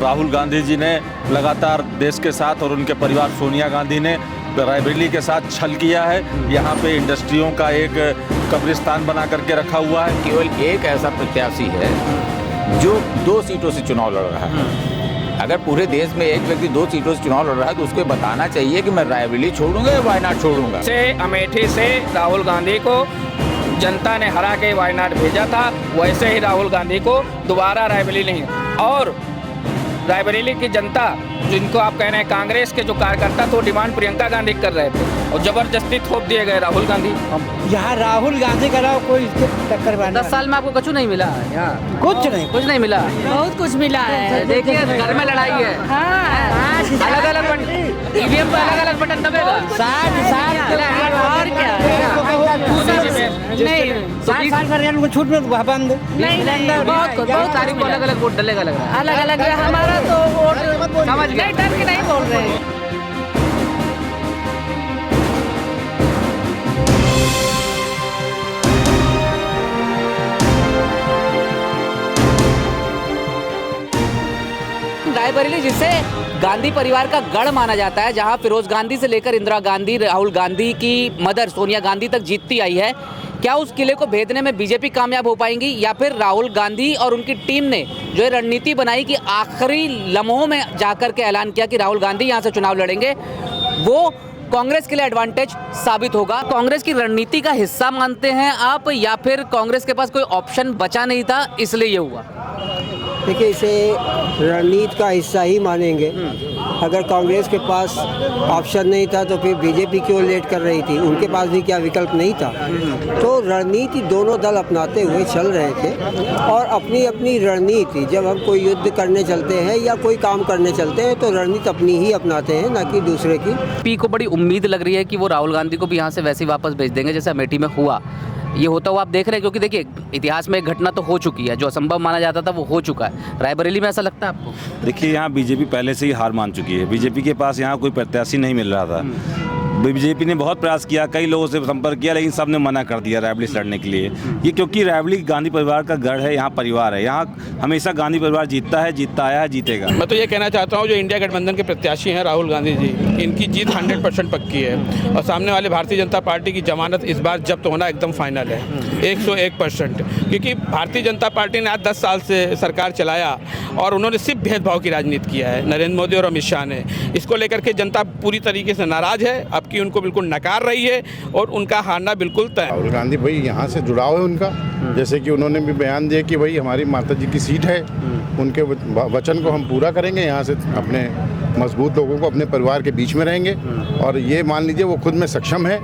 राहुल गांधी जी ने लगातार देश के साथ और उनके परिवार सोनिया गांधी ने रायबरेली के साथ छल किया है। यहाँ पे इंडस्ट्रियों का एक कब्रिस्तान बना करके रखा हुआ है। केवल एक ऐसा प्रत्याशी है जो 2 सीटों से चुनाव लड़ रहा है। अगर पूरे देश में एक व्यक्ति 2 सीटों से चुनाव लड़ रहा है तो उसको बताना चाहिए कि मैं रायबरेली छोड़ूंगा या वायनाड छोड़ूंगा। से अमेठी से राहुल गांधी को जनता ने हरा के वायनाड भेजा था, वैसे ही राहुल गांधी को दोबारा रायबरेली नहीं। और रायबरेली की जनता, जिनको आप कह रहे हैं कांग्रेस के जो कार्यकर्ता तो डिमांड प्रियंका गांधी कर रहे थे और जबरदस्ती थोप दिए गए राहुल गांधी। यहाँ राहुल गांधी का नाम कोई टक्कर वाला 10 साल में आपको कछु नहीं मिला यहाँ? कुछ नहीं मिला। बहुत कुछ मिला है। देखिए घर में लड़ाई है। अलग अलग ईवीएम पे अलग अलग बटन दबेगा। और क्या नहीं 60 छूट में बंद नहीं बहुत तारीख को अलग अलग वोट डलेगा लग रहा है। अलग अलग हमारा तो वोट समझ गए। नहीं डर के नहीं बोल रहे हैं। रायबरेली जिसे गांधी परिवार का गढ़ माना जाता है, जहां फिरोज गांधी से लेकर इंदिरा गांधी, राहुल गांधी की मदर सोनिया गांधी तक जीतती आई है, क्या उस किले को भेदने में बीजेपी कामयाब हो पाएंगी या फिर राहुल गांधी और उनकी टीम ने जो ये रणनीति बनाई कि आखिरी लम्हों में जाकर के ऐलान किया कि राहुल गांधी यहां से चुनाव लड़ेंगे, वो कांग्रेस के लिए एडवांटेज साबित होगा? कांग्रेस की रणनीति का हिस्सा मानते हैं आप या फिर कांग्रेस के पास कोई ऑप्शन बचा नहीं था इसलिए ये हुआ? देखिए, इसे रणनीति का हिस्सा ही मानेंगे। अगर कांग्रेस के पास ऑप्शन नहीं था तो फिर बीजेपी क्यों लेट कर रही थी? उनके पास भी क्या विकल्प नहीं था? तो रणनीति दोनों दल अपनाते हुए चल रहे थे और अपनी अपनी रणनीति, जब हम कोई युद्ध करने चलते हैं या कोई काम करने चलते हैं तो रणनीति अपनी ही अपनाते हैं, ना कि दूसरे की। पी को बड़ी उम्मीद लग रही है कि वो राहुल गांधी को भी यहाँ से वैसे ही वापस भेज देंगे जैसे अमेठी में हुआ। ये होता हुआ आप देख रहे हैं, क्योंकि देखिए इतिहास में एक घटना तो हो चुकी है, जो असंभव माना जाता था वो हो चुका है। रायबरेली में ऐसा लगता है आपको? देखिए, यहाँ बीजेपी पहले से ही हार मान चुकी है। बीजेपी के पास यहाँ कोई प्रत्याशी नहीं मिल रहा था। बीजेपी ने बहुत प्रयास किया, कई लोगों से संपर्क किया, लेकिन सब ने मना कर दिया रायबरेली से लड़ने के लिए। ये क्योंकि रायबरेली गांधी परिवार का गढ़ है, यहाँ परिवार है, यहाँ हमेशा गांधी परिवार जीतता है, जीतता आया है, जीतेगा। मैं तो ये कहना चाहता हूँ, जो इंडिया गठबंधन के प्रत्याशी हैं राहुल गांधी जी, इनकी जीत 100% पक्की है और सामने वाले भारतीय जनता पार्टी की जमानत इस बार जब्त होना एकदम फाइनल है, 101%। क्योंकि भारतीय जनता पार्टी ने आज 10 साल से सरकार चलाया और उन्होंने सिर्फ भेदभाव की राजनीति किया है, नरेंद्र मोदी और अमित शाह ने। इसको लेकर के जनता पूरी तरीके से नाराज है, अब की उनको बिल्कुल नकार रही है और उनका हारना बिल्कुल तय। राहुल गांधी भाई यहाँ से जुड़ाव है उनका, जैसे कि उन्होंने भी बयान दिया कि भाई हमारी माता जी की सीट है, उनके वचन को हम पूरा करेंगे, यहाँ से अपने मजबूत लोगों को अपने परिवार के बीच में रहेंगे और ये मान लीजिए वो खुद में सक्षम है।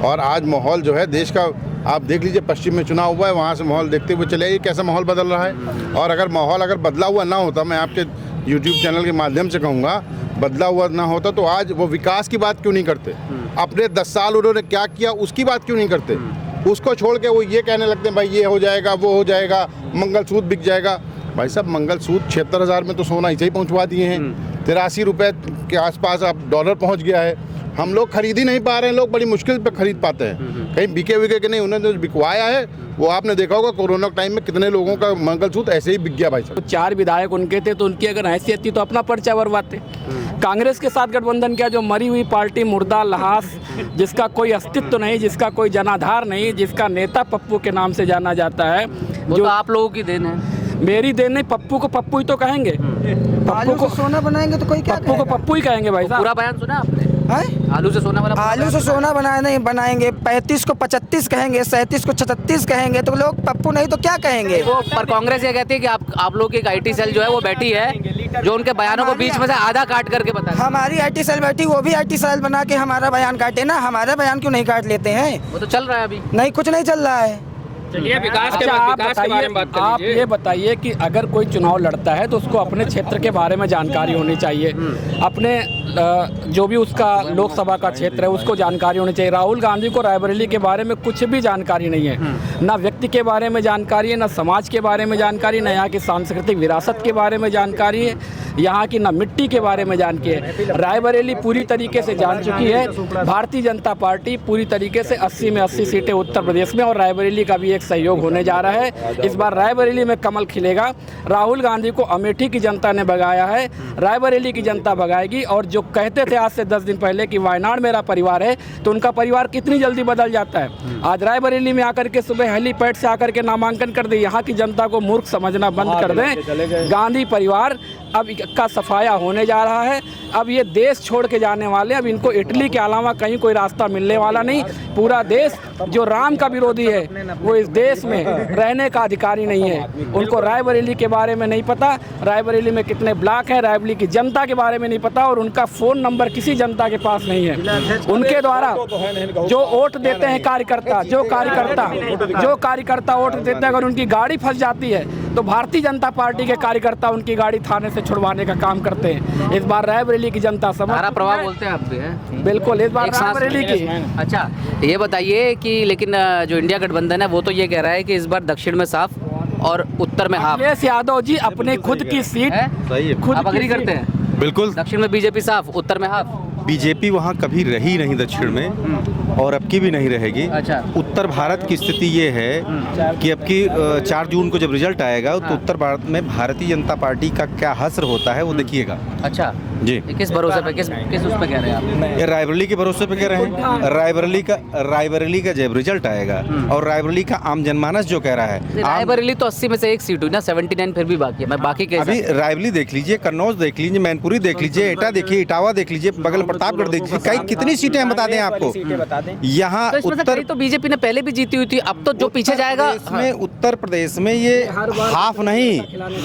और आज माहौल जो है देश का, आप देख लीजिए पश्चिम में चुनाव हुआ है, वहाँ से माहौल देखते हुए चले आइए कैसा माहौल बदल रहा है। और अगर माहौल अगर बदला हुआ ना होता, मैं आपके यूट्यूब चैनल के माध्यम से कहूँगा, बदला हुआ ना होता तो आज वो विकास की बात क्यों नहीं करते? अपने 10 साल उन्होंने क्या किया उसकी बात क्यों नहीं करते? उसको छोड़ के वो ये कहने लगते हैं भाई ये हो जाएगा, वो हो जाएगा, मंगलसूत्र बिक जाएगा। भाई साहब, मंगलसूत्र 76,000 में तो सोना ऐसे ही पहुँचवा दिए हैं। 83 रुपये के आसपास अब डॉलर पहुँच गया है। हम लोग खरीद ही नहीं पा रहे हैं, लोग बड़ी मुश्किल पे खरीद पाते हैं। कहीं बिके विके के नहीं, उन्होंने जो बिकवाया है वो आपने देखा होगा कोरोना टाइम में कितने लोगों का मंगलसूत्र ऐसे ही बिक गया भाई साहब। 4 विधायक उनके थे तो उनकी अगर हैसियत थी तो अपना पर्चा बरवाते। कांग्रेस के साथ गठबंधन किया, जो मरी हुई पार्टी, मुर्दा लहास, जिसका कोई अस्तित्व नहीं, जिसका कोई जनाधार नहीं, जिसका नेता पप्पू के नाम से जाना जाता है, वो तो आप लोगों की देन है। मेरी देन नहीं, पप्पू को पप्पू ही तो कहेंगे। पप्पू को सोना बनाएंगे तो कोई क्या पप्पू को पप्पू ही कहेंगे भाई साहब। पूरा बयान सुना आपने? आलू से सोना वाला? आलू से सोना बनाएंगे, 35 को 35 कहेंगे, 37 को 36 कहेंगे, तो लोग पप्पू नहीं तो क्या कहेंगे? वो पर कांग्रेस ये कहती है कि आप लोग की एक IT सेल जो है वो बैठी है, जो उनके बयानों को बीच में से आधा काट करके बता। हमारी IT सेल बैठी, वो भी IT सेल बना के हमारा बयान काटे ना, हमारा बयान क्यों नहीं काट लेते हैं? वो तो चल रहा है अभी। नहीं, कुछ नहीं चल रहा है। चलिए विकास के बारे में बात कर लीजिए। आप ये बताइए कि अगर कोई चुनाव लड़ता है तो उसको अपने क्षेत्र के बारे में जानकारी होनी चाहिए, अपने जो भी उसका लोकसभा का क्षेत्र है उसको जानकारी होनी चाहिए। राहुल गांधी को रायबरेली के बारे में कुछ भी जानकारी नहीं है, ना व्यक्ति के बारे में जानकारी है, ना समाज के बारे में जानकारी, ना यहाँ की सांस्कृतिक विरासत के बारे में जानकारी है, यहाँ की ना मिट्टी के बारे में जानकारी है। रायबरेली पूरी तरीके से जान चुकी है। भारतीय जनता पार्टी पूरी तरीके से 80 में 80 सीटें उत्तर प्रदेश में, और रायबरेली का भी एक सहयोग होने जा रहा है। इस बार रायबरेली में कमल खिलेगा। राहुल गांधी को अमेठी की जनता ने भगाया है, रायबरेली की जनता भगाएगी। और जो कहते थे आज से 10 दिन पहले कि वायनाड मेरा परिवार है, तो उनका परिवार कितनी जल्दी बदल जाता है। आज रायबरेली में आकर के सुबह हेलीपैड से आकर के नामांकन कर दे। यहाँ की जनता को मूर्ख समझना बंद कर दें। गांधी परिवार अब का सफाया होने जा रहा है। अब ये देश छोड़ के जाने वाले, अब इनको इटली के अलावा कहीं कोई रास्ता मिलने वाला नहीं। पूरा देश जो राम का विरोधी है वो इस देश में रहने का अधिकारी नहीं है। उनको रायबरेली के बारे में नहीं पता, रायबरेली में कितने ब्लॉक हैं, रायबरेली की जनता के बारे में नहीं पता, और उनका फ़ोन नंबर किसी जनता के पास नहीं है। उनके द्वारा जो वोट देते हैं कार्यकर्ता, जो कार्यकर्ता वोट देते हैं, अगर उनकी गाड़ी फंस जाती है तो भारतीय जनता पार्टी के कार्यकर्ता उनकी गाड़ी थाने से छुड़वाने का काम करते हैं। इस बार रायबरेली की जनता धारा प्रभाव बोलते हैं आप भी, हैं? बिल्कुल, इस बार एक सांस रायबरेली की। अच्छा, ये बताइए कि लेकिन जो इंडिया गठबंधन है वो तो ये कह रहा है कि इस बार दक्षिण में साफ और उत्तर में हाफ। अखिलेश यादव जी अपने खुद की सीट खुद आप अग्री करते हैं? बिल्कुल। दक्षिण में बीजेपी साफ, उत्तर में हाफ। बीजेपी वहाँ कभी रही नहीं दक्षिण में, और अब की भी नहीं रहेगी। अच्छा। उत्तर भारत की स्थिति ये है कि अब की 4 जून को जब रिजल्ट आएगा तो उत्तर भारत में भारतीय जनता पार्टी का क्या हश्र होता है वो देखिएगा। अच्छा जी। ये किस भरोसे पे, किस उस पे कह रहे हैं आप? ये रायबरेली के भरोसे पे कह रहे हैं। रायबरेली का जब रिजल्ट आएगा और रायबरेली का आम जनमानस जो कह रहा है, रायबरेली तो 80 में से एक सीट हुई ना, 79 फिर भी बाकी है। मैं बाकी के अभी रायबरेली देख लीजिए, कन्नौज देख लीजिए, मैनपुरी देख लीजिए, एटा देखिए, इटावा देख लीजिए, बगल प्रतापगढ़ देख लीजिए, कई कितनी सीटें हम बता दें आपको। यहाँ उत्तर तो बीजेपी ने पहले भी जीती हुई थी, अब तो जो पीछे जाएगा। इसमें उत्तर प्रदेश में ये हाफ नहीं,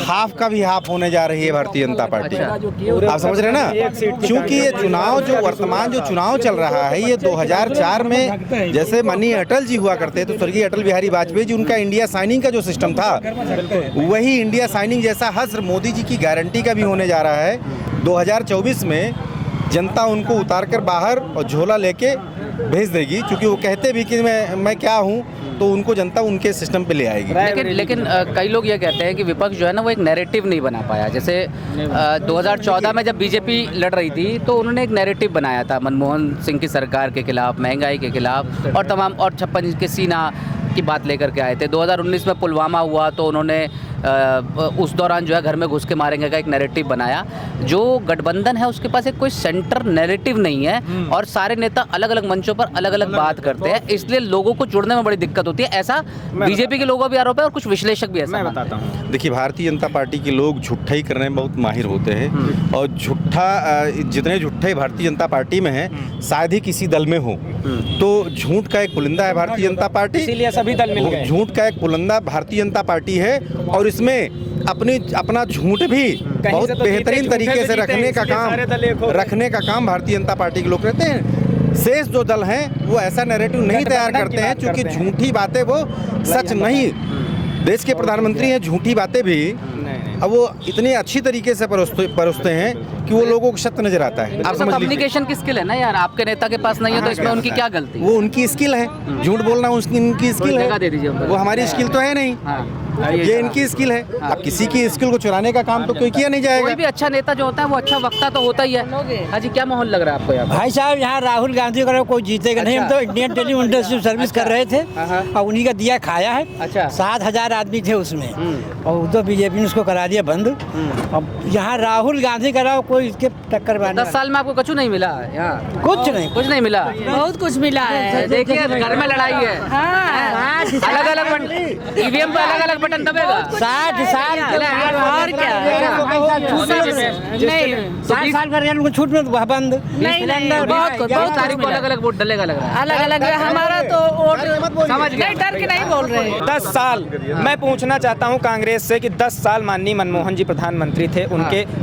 हाफ का भी हाफ होने जा रही है भारतीय जनता पार्टी। आप समझ रहे हैं ना, क्योंकि ये चुनाव जो वर्तमान जो चुनाव चल रहा है ये 2004 में जैसे माननीय अटल जी हुआ करते तो स्वर्गीय अटल बिहारी वाजपेयी जी, उनका इंडिया साइनिंग का जो सिस्टम था वही इंडिया साइनिंग जैसा हश्र मोदी जी की गारंटी का भी होने जा रहा है। 2024 में जनता उनको उतार कर बाहर और झोला लेके भेज देगी, क्योंकि वो कहते भी कि मैं क्या हूँ, तो उनको जनता उनके सिस्टम पे ले आएगी। लेकिन कई लोग ये कहते हैं कि विपक्ष जो है ना वो एक नैरेटिव नहीं बना पाया। जैसे 2014 में जब बीजेपी लड़ रही थी तो उन्होंने एक नैरेटिव बनाया था मनमोहन सिंह की सरकार के खिलाफ, महंगाई के खिलाफ, और तमाम, और 56 के सीना की बात लेकर के आए थे। 2019 में पुलवामा हुआ तो उन्होंने उस दौरान जो है घर में घुस के मारेंगे का एक नैरेटिव बनाया। जो गठबंधन है उसके पास एक कोई सेंटर नैरेटिव नहीं है, और सारे नेता अलग अलग मंचों पर अलग अलग बात करते हैं, इसलिए लोगों को जुड़ने में बड़ी दिक्कत होती है। ऐसा बीजेपी के लोगों भी आरोप है और कुछ विश्लेषक भी ऐसा बताता हूँ। देखिए, भारतीय जनता पार्टी के लोग झूठा ही करने में बहुत माहिर होते हैं, और जितने झूठे भारतीय जनता पार्टी में हैं शायद ही किसी दल में हो। तो झूठ का एक पुलिंदा है भारतीय जनता पार्टी, इसीलिए सभी दल मिल गए। झूठ का एक पुलिंदा भारतीय जनता पार्टी है, और इसमें अपना झूठ भी बहुत बेहतरीन तरीके से रखने का काम भारतीय जनता पार्टी के लोग करते हैं। शेष जो दल हैं वो ऐसा नैरेटिव नहीं तैयार करते हैं, क्योंकि झूठी बातें वो सच नहीं। देश के प्रधानमंत्री हैं, झूठी बातें भी अब वो इतनी अच्छी तरीके से परोसते हैं कि वो लोगों को सत्य नजर आता है। आप समझ लीजिए, कम्युनिकेशन की स्किल है ना यार, आपके नेता के पास नहीं है तो इसमें उनकी क्या गलती? वो उनकी स्किल है, झूठ बोलना उनकी स्किल है, दे दीजिए। वो हमारी स्किल तो है नहीं, ये इनकी स्किल है। अब किसी की स्किल को चुराने का काम तो कोई किया नहीं जाएगा। कोई भी अच्छा नेता जो होता है वो अच्छा वक्ता तो होता ही है। हाजी, क्या माहौल लग रहा है आपको यहाँ? भाई साहब, यहाँ राहुल गांधी का कोई जीतेगा नहीं। हम तो इंडियन टेलीविजन सर्विस कर रहे थे और उन्हीं का दिया खाया है। अच्छा, 7,000 आदमी थे उसमें, और तो बीजेपी ने उसको करा दिया बंद। अब यहाँ राहुल गांधी करा, कोई इसके टक्कर में 10 साल में आपको कुछ नहीं मिला यहाँ? कुछ नहीं मिला। बहुत कुछ मिला है। देखिए, घर में लड़ाई है, अलग अलग ईवीएम पे अलग अलग बटन दबेगा। 60 साल और क्या? नहीं, 60 साल का रेल छूट में वह बंद। बहुत तारीख को अलग अलग वोट डलेगा लग रहा है। अलग अलग हमारा तो वोट समझ नहीं, डर के नहीं बोल रहे। 10 साल मैं पूछना चाहता हूं कांग्रेस से कि 10 साल माननीय मनमोहन जी प्रधानमंत्री थे,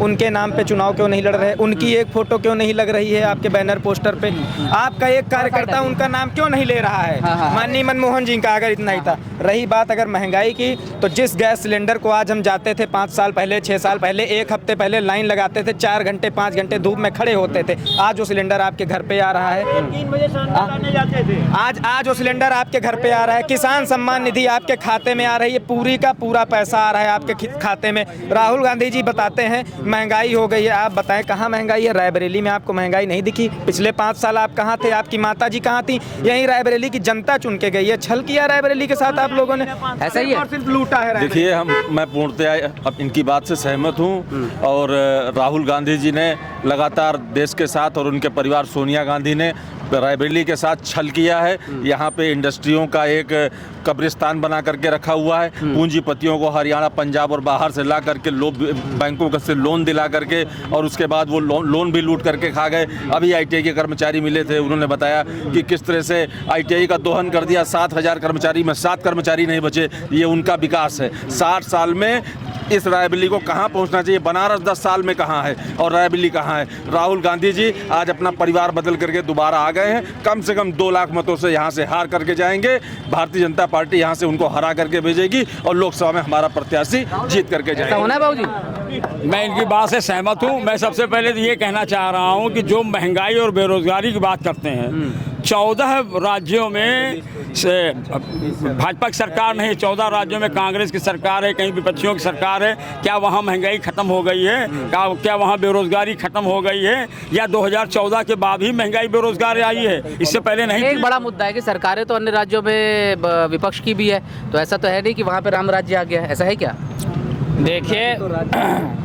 उनके नाम पे चुनाव क्यों नहीं लड़ रहे? उनकी एक फोटो क्यों नहीं लग रही है आपके बैनर पोस्टर पे? आपका एक कार्यकर्ता उनका नाम क्यों नहीं ले रहा है? माननीय मनमोहन जी का अगर इतना ही था। रही बात अगर महंगाई की, तो जिस गैस सिलेंडर को आज हम जाते थे 5 साल पहले, 6 साल पहले, 1 हफ्ते पहले लाइन लगाते थे, 4 घंटे 5 घंटे धूप में खड़े होते थे, आज वो सिलेंडर आपके घर पे आ रहा है। 3 बजे जाते थे। आज वो सिलेंडर आपके घर पे आ रहा है। किसान सम्मान निधि आपके खाते में आ रही है, पूरी का पूरा पैसा आ रहा है आपके खाते में। राहुल गांधी जी बताते हैं महंगाई हो गई है। आप बताएं कहाँ महंगाई है? रायबरेली में आपको महंगाई नहीं दिखी? पिछले 5 साल आप कहाँ थे? आपकी माता जी कहाँ थी? यही रायबरेली की जनता चुन के गई है। छल किया रायबरेली के साथ आप लोगों ने, ऐसा ही है? सिर्फ लूटा है। देखिए, मैं पूर्णतः अब इनकी बात से सहमत हूँ और राहुल गांधी जी ने लगातार देश के साथ और उनके परिवार सोनिया गांधी ने रायबरेली के साथ छल किया है। यहाँ पे इंडस्ट्रियों का एक कब्रिस्तान बना करके रखा हुआ है। पूंजीपतियों को हरियाणा, पंजाब और बाहर से ला करके बैंकों से लोन दिला करके और उसके बाद वो लोन भी लूट करके खा गए। अभी ITI के कर्मचारी मिले थे, उन्होंने बताया कि किस तरह से ITI का दोहन कर दिया। 7,000 कर्मचारी में 7 कर्मचारी नहीं बचे। ये उनका विकास है। 60 साल में इस रायबरेली को कहाँ पहुँचना चाहिए? बनारस 10 साल में कहाँ है और रायबरेली कहाँ है? राहुल गांधी जी आज अपना परिवार बदल करके दोबारा आ गए हैं। कम से कम 2 लाख मतों से यहाँ से हार करके जाएंगे। भारतीय जनता पार्टी यहाँ से उनको हरा करके भेजेगी और लोकसभा में हमारा प्रत्याशी जीत करके जाएगा। होना है बाबूजी? मैं इनकी बात से सहमत हूँ। मैं सबसे पहले तो ये कहना चाह रहा हूँ कि जो महंगाई और बेरोजगारी की बात करते हैं, 14 राज्यों में से भाजपा की सरकार नहीं, 14 राज्यों में कांग्रेस की सरकार है, कहीं विपक्षियों की सरकार है। क्या वहाँ महंगाई खत्म हो गई है? क्या वहाँ बेरोजगारी खत्म हो गई है? या 2014 के बाद ही महंगाई बेरोजगारी आई है? इससे पहले नहीं। एक बड़ा मुद्दा है कि सरकारें तो अन्य राज्यों में विपक्ष की भी है, तो ऐसा तो है नहीं कि वहाँ पे राम राज्य आ गया है, ऐसा है क्या? देखिए,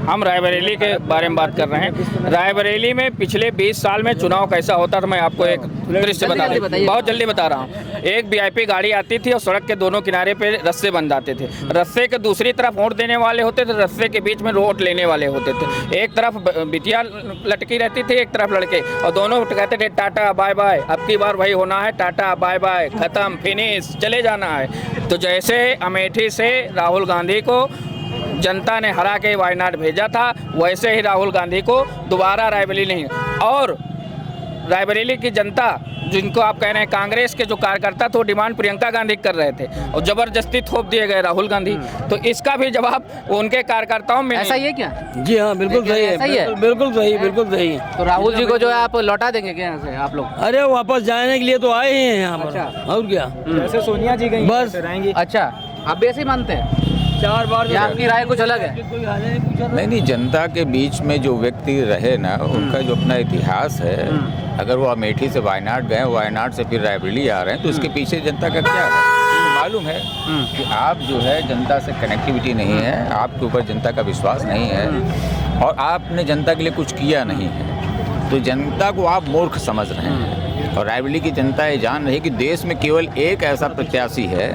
हम रायबरेली के बारे में बात कर रहे हैं। रायबरेली में पिछले 20 साल में चुनाव कैसा होता था, मैं आपको एक दृश्य बता दूं, बहुत जल्दी बता रहा हूँ। एक VIP गाड़ी आती थी और सड़क के दोनों किनारे पे रस्से बन जाते थे। रस्से के दूसरी तरफ वोट देने वाले होते थे, रस्से के बीच में वोट लेने वाले होते थे। एक तरफ बिटिया लटकी रहती थी, एक तरफ लड़के, और दोनों कहते थे टाटा बाय बाय, अब की बार वही होना है, टाटा बाय बाय, खत्म, फिनिश, चले जाना है। तो जैसे अमेठी से राहुल गांधी को जनता ने हरा के वायनाड भेजा था, वैसे ही राहुल गांधी को दोबारा रायबरेली नहीं। और रायबरेली की जनता, जिनको आप कह रहे हैं कांग्रेस के जो कार्यकर्ता थे, वो डिमांड प्रियंका गांधी कर रहे थे और जबरदस्ती थोप दिए गए राहुल गांधी। तो इसका भी जवाब उनके कार्यकर्ताओं में ऐसा ही है क्या? जी हाँ, बिल्कुल सही है, बिल्कुल सही, बिल्कुल सही। तो राहुल जी को जो है आप लौटा देंगे क्या यहाँ से आप लोग? अरे वापस जाने के लिए तो आए ही हैं यहाँ पर, और क्या? जैसे सोनिया जी गई बस रहेंगी। अच्छा, आप भी ऐसे ही मानते हैं? 4 बार या आपकी राय कुछ अलग है? नहीं, जनता के बीच में जो व्यक्ति रहे ना, उनका जो अपना इतिहास है, अगर वो अमेठी से वायनाड गए, वायनाड से फिर रायबरेली आ रहे हैं, तो उसके पीछे जनता का क्या है? मालूम है कि आप जो है जनता से कनेक्टिविटी नहीं है, आपके ऊपर जनता का विश्वास नहीं है और आपने जनता के लिए कुछ किया नहीं है, तो जनता को आप मूर्ख समझ रहे हैं। और रायबरेली की जनता ये जान रही है कि देश में केवल एक ऐसा प्रत्याशी है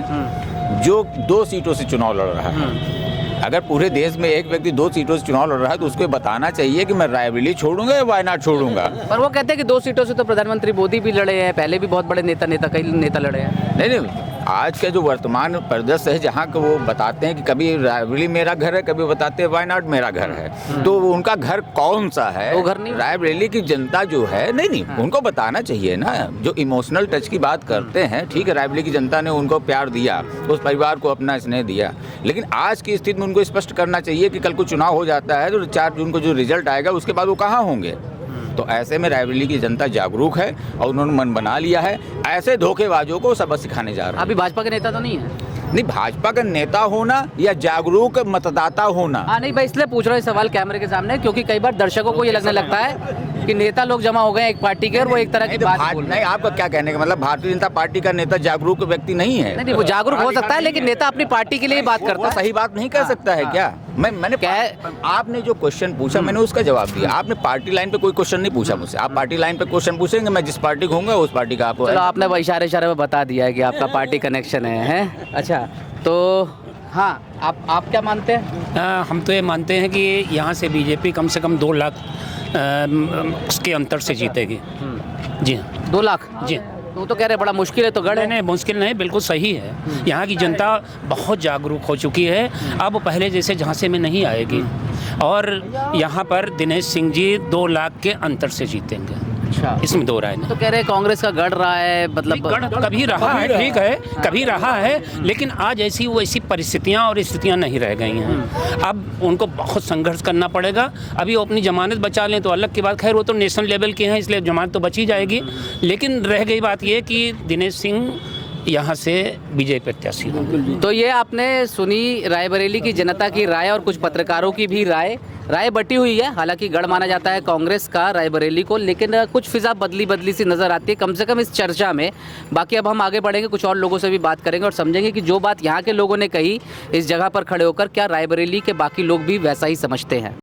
जो 2 सीटों से चुनाव लड़ रहा है। अगर पूरे देश में एक व्यक्ति 2 सीटों से चुनाव लड़ रहा है तो उसको बताना चाहिए कि मैं रायबरेली छोड़ूंगा या वायनाड छोड़ूंगा। पर वो कहते हैं कि 2 सीटों से तो प्रधानमंत्री मोदी भी लड़े हैं, पहले भी बहुत बड़े कई नेता लड़े हैं। नहीं, आज का जो वर्तमान परिदृश्य है, जहाँ को वो बताते हैं कि कभी रायबरेली मेरा घर है, कभी बताते हैं वायनाड मेरा घर है, तो उनका घर कौन सा है? वो घर नहीं। रायबरेली की जनता जो है, नहीं, उनको बताना चाहिए ना। जो इमोशनल टच की बात करते हैं, ठीक है, रायबरेली की जनता ने उनको प्यार दिया, उस परिवार को अपना स्नेह दिया, लेकिन आज की स्थिति में उनको स्पष्ट करना चाहिए कि कल को चुनाव हो जाता है तो 4 जून को जो रिजल्ट आएगा उसके बाद वो कहाँ होंगे। तो ऐसे में रायबरेली की जनता जागरूक है और उन्होंने मन बना लिया है। ऐसे धोखेबाजों को सबक सिखाने जा रहे हैं। अभी भाजपा के नेता तो नहीं है? नहीं, भाजपा का नेता होना या जागरूक मतदाता होना। हाँ, नहीं, मैं इसलिए पूछ रहा हूँ सवाल कैमरे के सामने, क्योंकि कई बार दर्शकों को ये लगने लगता है कि नेता लोग जमा हो गए एक पार्टी के और वो एक तरह की बात बोल रहे हैं। नहीं, आपका क्या कहने का मतलब, भारतीय जनता पार्टी का नेता जागरूक व्यक्ति नहीं है? नहीं, वो जागरूक हो सकता है, लेकिन नेता अपनी पार्टी के लिए बात करता है। सही बात नहीं कह सकता है क्या? मैंने आपने जो क्वेश्चन पूछा, मैंने उसका जवाब दिया। आपने पार्टी लाइन पे कोई क्वेश्चन नहीं पूछा मुझसे। आप पार्टी लाइन पे क्वेश्चन पूछेंगे, मैं जिस पार्टी को होऊंगा उस पार्टी का आपको। चलो, आपने इशारे में बता दिया है कि आपका पार्टी कनेक्शन है। अच्छा, तो हाँ, आप क्या मानते हैं? हम तो ये मानते हैं कि यहाँ से बीजेपी कम से कम 2 लाख उसके अंतर से जीतेगी। जी हाँ, 2 लाख? जी। तो कह रहे बड़ा मुश्किल है, तो गढ़ है। नहीं, मुश्किल नहीं, बिल्कुल सही है। यहाँ की जनता बहुत जागरूक हो चुकी है, अब पहले जैसे झांसे में नहीं आएगी। और यहाँ पर दिनेश सिंह जी 2 लाख के अंतर से जीतेंगे। इसमें दो राय नहीं। तो कह रहे हैं कांग्रेस का गढ़ रहा है, मतलब गढ़ कभी रहा है, ठीक है, कभी रहा है, लेकिन आज ऐसी वैसी परिस्थितियाँ और स्थितियाँ नहीं रह गई हैं। अब उनको बहुत संघर्ष करना पड़ेगा। अभी वो अपनी जमानत बचा लें तो अलग की बात, खैर वो तो नेशनल लेवल के हैं इसलिए जमानत तो बची जाएगी, लेकिन रह गई बात ये कि दिनेश सिंह यहाँ से विजय प्रत्याशी होंगे। तो ये आपने सुनी रायबरेली की जनता की राय और कुछ पत्रकारों की भी राय बटी हुई है। हालांकि गढ़ माना जाता है कांग्रेस का रायबरेली को, लेकिन कुछ फिजा बदली सी नज़र आती है कम से कम इस चर्चा में। बाकी अब हम आगे बढ़ेंगे, कुछ और लोगों से भी बात करेंगे और समझेंगे कि जो बात यहाँ के लोगों ने कही इस जगह पर खड़े होकर, क्या रायबरेली के बाकी लोग भी वैसा ही समझते हैं।